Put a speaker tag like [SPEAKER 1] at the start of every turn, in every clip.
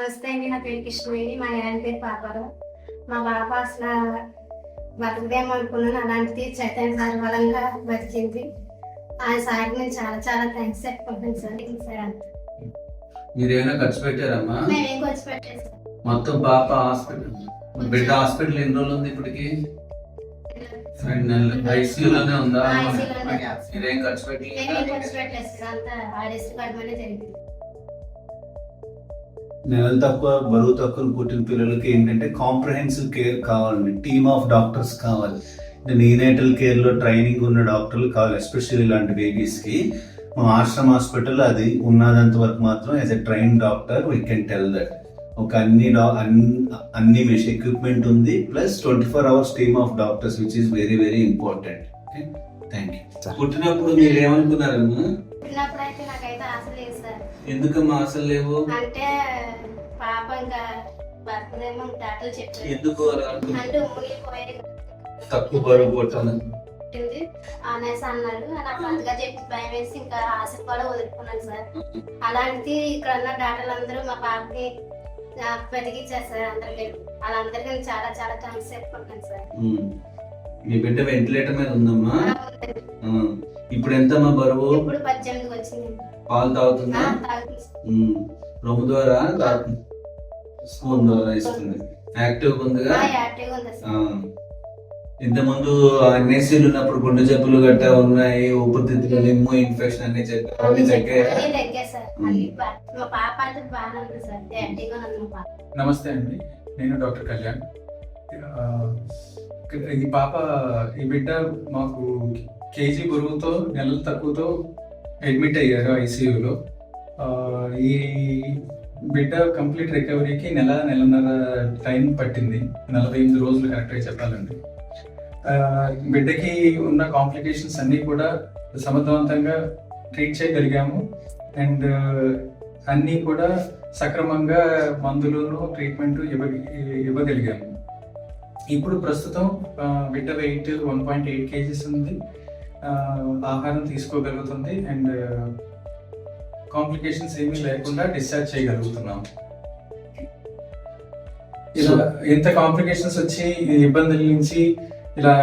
[SPEAKER 1] నమస్తే అండి. నా పేరు కృష్ణవేణి. మా ఆయన పేరు పాపారావు. మా పాప అసలు బతకదేమో అనుకున్నాను. అలాంటిది చైతన్య సార్ బలంగా బతికింది. ఆ సార్ నేను చాలా చాలా థ్యాంక్స్ చెప్పుకుంటాను సార్. సార్ అంత
[SPEAKER 2] మీరు ఏమైనా ఖర్చు పెట్టారమ్మా?
[SPEAKER 1] మేమేం ఖర్చు పెట్టాను సార్.
[SPEAKER 2] మొత్తం పాప హాస్పిటల్, బిడ్డ హాస్పిటల్ ఎన్ని రోజులు ఉంది ఇప్పటికి? 2 నెలలు. ఐసీయూలోనే ఉందా? మీరేం ఖర్చు
[SPEAKER 1] మేమేం ఖర్చు పెట్టలేదు సార్. అంతా ఆడేసి పడమనే జరిగింది.
[SPEAKER 3] నెలలు తక్కువ బరువు తక్కువ పుట్టిన పిల్లలకి ఏంటంటే కాంప్రహెన్సివ్ కేర్ కావాలండి. టీమ్ ఆఫ్ డాక్టర్స్ కావాలి. నీనేటల్ కేర్ లో ట్రైనింగ్ ఉన్న డాక్టర్లు కావాలి. ఎస్పెషల్లీ ఇలాంటి బేబీస్ కి మా ఆశ్రమ్ హాస్పిటల్ అది ఉన్నంత వరకు మాత్రం as a train doctor we can tell that ఒక అన్ని మెష్ ఎక్విప్మెంట్ ఉంది, plus 24 hours team of doctors which is very very important. Thank you.
[SPEAKER 2] పుట్టినప్పుడు మీరు ఏమనుకున్నారమ్మా?
[SPEAKER 1] పుట్టినప్పుడు అయితే నాకైతే ఆశ లేదు సార్.
[SPEAKER 2] ఎందుకమ్మా అసలు లేవు?
[SPEAKER 1] అంటే పాప ఇంకా బతకదేమో డాక్టర్లు చెప్పారు.
[SPEAKER 2] ఎందుకు అలా అనుకున్నారు?
[SPEAKER 1] అంటే మునిగిపోయేది
[SPEAKER 2] తక్కువ బరువు పుట్టాను
[SPEAKER 1] అనేసి అన్నారు. నాకు అంతగా చెప్పి భయం వేసి ఇంకా ఆశ కూడా వదులుకున్నాను సార్. అలాంటిది ఇక్కడ ఉన్న డాక్టర్లు అందరూ మా పాపకి బతికిచ్చారు సార్. అందరికీ వాళ్ళందరికీ నేను చాలా చాలా థ్యాంక్స్ చెప్పుకుంటాను సార్.
[SPEAKER 2] మీ బిడ్డ వెంటిలేటర్ మీద ఉందమ్మా? ఇప్పుడు ఎంతమ్మా బరువు?
[SPEAKER 1] ఇప్పుడు 18 వచ్చింది.
[SPEAKER 2] పాలు తాగుతుందా? రొమ్ము ద్వారా స్పూన్ ద్వారా ఇస్తుంది. యాక్టివ్ ఉందిగా?
[SPEAKER 1] యాక్టివ్ ఉంది సార్.
[SPEAKER 2] ఇంతకుముందు ఎన్ఐసీలు ఉన్నప్పుడు గుండె జబ్బులు గట్టా ఉన్నాయి, ఊపిరితిత్తులు, నిమ్ము ఇన్ఫెక్షన్ అన్ని
[SPEAKER 1] తగ్గాయి సార్. మా పాప అయితే బాగానే ఉంది సార్. యాక్టివ్గా ఉంది మా పాప.
[SPEAKER 4] నమస్తే అండి, నేను డాక్టర్ కళ్యాణ్. ఈ బిడ్డ మాకు కేజీ బరువుతో నెలలు తక్కువతో అడ్మిట్ అయ్యారు ఐసీయూలో. ఈ బిడ్డ కంప్లీట్ రికవరీకి నెలన్నర టైం పట్టింది. 48 రోజులు కరెక్ట్గా చెప్పాలండి. బిడ్డకి ఉన్న కాంప్లికేషన్స్ అన్నీ కూడా సమర్థవంతంగా ట్రీట్ చేయగలిగాము. అండ్ అన్నీ కూడా సక్రమంగా మందులను ట్రీట్మెంట్ ఇవ్వగలిగాము. ఇప్పుడు ప్రస్తుతం బిడ్డ వెయిట్ 1.8 kgs ఉంది. ఆహారం తీసుకోగలుగుతుంది అండ్ కాంప్లికేషన్స్ ఏమీ లేకుండా డిశ్చార్జ్ చేయగలుగుతున్నాం. ఇలా ఎంత కాంప్లికేషన్స్ వచ్చి ఇబ్బందుల నుంచి ఇలా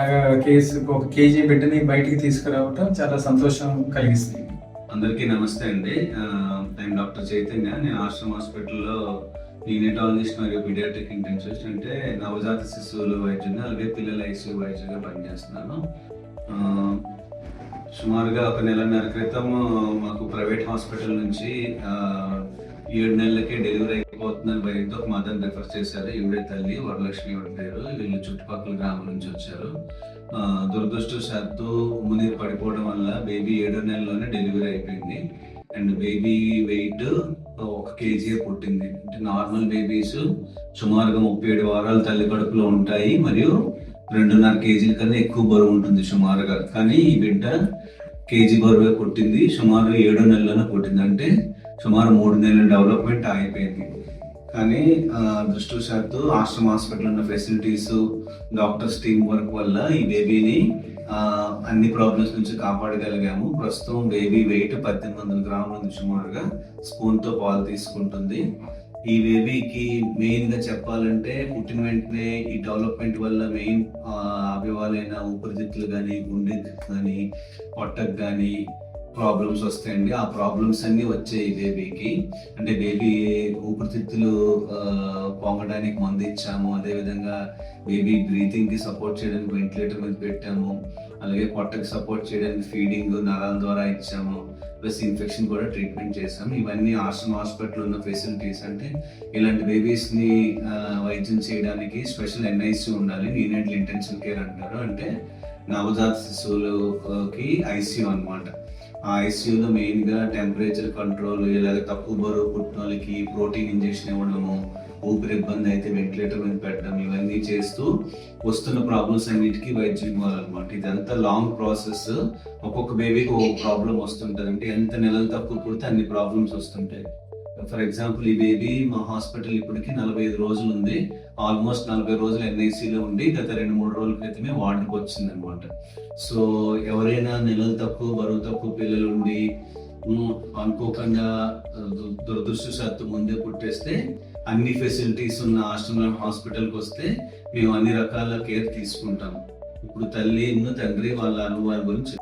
[SPEAKER 4] ఒక కేజీ బిడ్డని బయటికి తీసుకురావటం చాలా సంతోషం కలిగిస్తుంది.
[SPEAKER 3] అందరికీ నమస్తే అండి. నేను డాక్టర్ చైతన్య. నేను ఆశ్రమ్ హాస్పిటల్లో నీనేటాలజిస్ట్ మరియు పీడియాట్రిక్ ఇంటెన్సివిస్ట్, అంటే నవజాత శిశువులు వైద్యుని, అలాగే పిల్లల ఐసీయూ వైద్యుగా పనిచేస్తున్నాను. సుమారుగా 1 నెలన్నర క్రితం మాకు ప్రైవేట్ హాస్పిటల్ నుంచి 7 నెలలకే డెలివరీ అయిపోతుందని భయంతో ఒక మదర్ని రిఫర్ చేశారు. ఈవిడే తల్లి వరలక్ష్మి పేరు. వీళ్ళు చుట్టుపక్కల గ్రామం నుంచి వచ్చారు. దురదృష్టవశాత్తు మునిగి పడిపోవడం వల్ల బేబీ 7వ నెలలోనే డెలివరీ అయిపోయింది. అండ్ బేబీ వెయిట్ 1 kg పుట్టింది. అంటే నార్మల్ బేబీస్ సుమారుగా 37 వారాలు తల్లి కడుపులో ఉంటాయి మరియు 2.5 kg కన్నా ఎక్కువ బరువు ఉంటుంది సుమారుగా. కానీ ఈ బిడ్డ కేజీ బరువే పుట్టింది. సుమారు 7వ నెలలోనే పుట్టింది. అంటే సుమారు 3 నెలల డెవలప్మెంట్ అయిపోయింది. కానీ దృష్టవశాత్తు ఆశ్రమ్ హాస్పిటల్ ఉన్న ఫెసిలిటీస్, డాక్టర్స్ టీమ్ వర్క్ వల్ల ఈ బేబీని అన్ని ప్రాబ్లమ్స్ నుంచి కాపాడగలిగాము. ప్రస్తుతం బేబీ వెయిట్ 1800 గ్రాముల నుంచి సుమారుగా స్పూన్తో పాలు తీసుకుంటుంది. ఈ బేబీకి మెయిన్గా చెప్పాలంటే పుట్టిన వెంటనే ఈ డెవలప్మెంట్ వల్ల మెయిన్ అవయవాలైన ఊపిరితిత్తులు కానీ, గుండెకి కానీ, పొట్టకు కానీ ప్రాబ్లమ్స్ వస్తాయండి. ఆ ప్రాబ్లమ్స్ అన్నీ వచ్చాయి ఈ బేబీకి. అంటే బేబీ ఊపిరితిత్తులు పొంగడానికి మందు ఇచ్చాము, అదేవిధంగా బేబీ బ్రీతింగ్కి సపోర్ట్ చేయడానికి వెంటిలేటర్ మీద పెట్టాము, అలాగే పొట్టకి సపోర్ట్ చేయడానికి ఫీడింగ్ నరాల ద్వారా ఇచ్చాము, ప్లస్ ఇన్ఫెక్షన్ కూడా ట్రీట్మెంట్ చేసాము. ఇవన్నీ ఆశ్రమ్ హాస్పిటల్ ఉన్న ఫెసిలిటీస్. అంటే ఇలాంటి బేబీస్ని వైద్యం చేయడానికి స్పెషల్ ఎన్ఐసీ ఉండాలి. నీనేటల్ ఇంటెన్సివ్ కేర్ అంటారు. అంటే నవజాత శిశువులకి ఐసీయూ అనమాట. ఆ ఐసీయూలో మెయిన్గా టెంపరేచర్ కంట్రోల్, ఇలాగ తక్కువ బరువు పుట్టిన వాళ్ళకి ప్రోటీన్ ఇంజెక్షన్ ఇవ్వడము, ఊపిరి ఇబ్బంది అయితే వెంటిలేటర్ మీద పెట్టడం, ఇవన్నీ చేస్తూ వస్తున్న ప్రాబ్లమ్స్ అన్నిటికీ వైద్యం ఇవ్వాలన్నమాట. ఇదంతా లాంగ్ ప్రాసెస్. ఒక్కొక్క బేబీకి ఒక్కొక్క ప్రాబ్లం వస్తుంటుంది. అంటే ఎంత నెలలు తక్కువ పుడితే అన్ని ప్రాబ్లమ్స్ వస్తుంటాయి. ఫర్ ఎగ్జాంపుల్ ఈ బేబీ మా హాస్పిటల్ ఇప్పటికి 45 రోజులు ఉంది. ఆల్మోస్ట్ 40 రోజులు ఎన్ఐసీలో ఉండి గత 2-3 రోజుల క్రితమే వార్డుకి వచ్చింది అనమాట. సో ఎవరైనా నెలలు తక్కువ బరువు తక్కువ పిల్లలు ఉండి అనుకోకుండా దురదృష్టవశాత్తు ముందే పుట్టేస్తే అన్ని ఫెసిలిటీస్ ఉన్న ఆశ్రమం హాస్పిటల్కి వస్తే మేము అన్ని రకాల కేర్ తీసుకుంటాం. ఇప్పుడు తల్లి తండ్రి వాళ్ళ అనుభవాల గురించి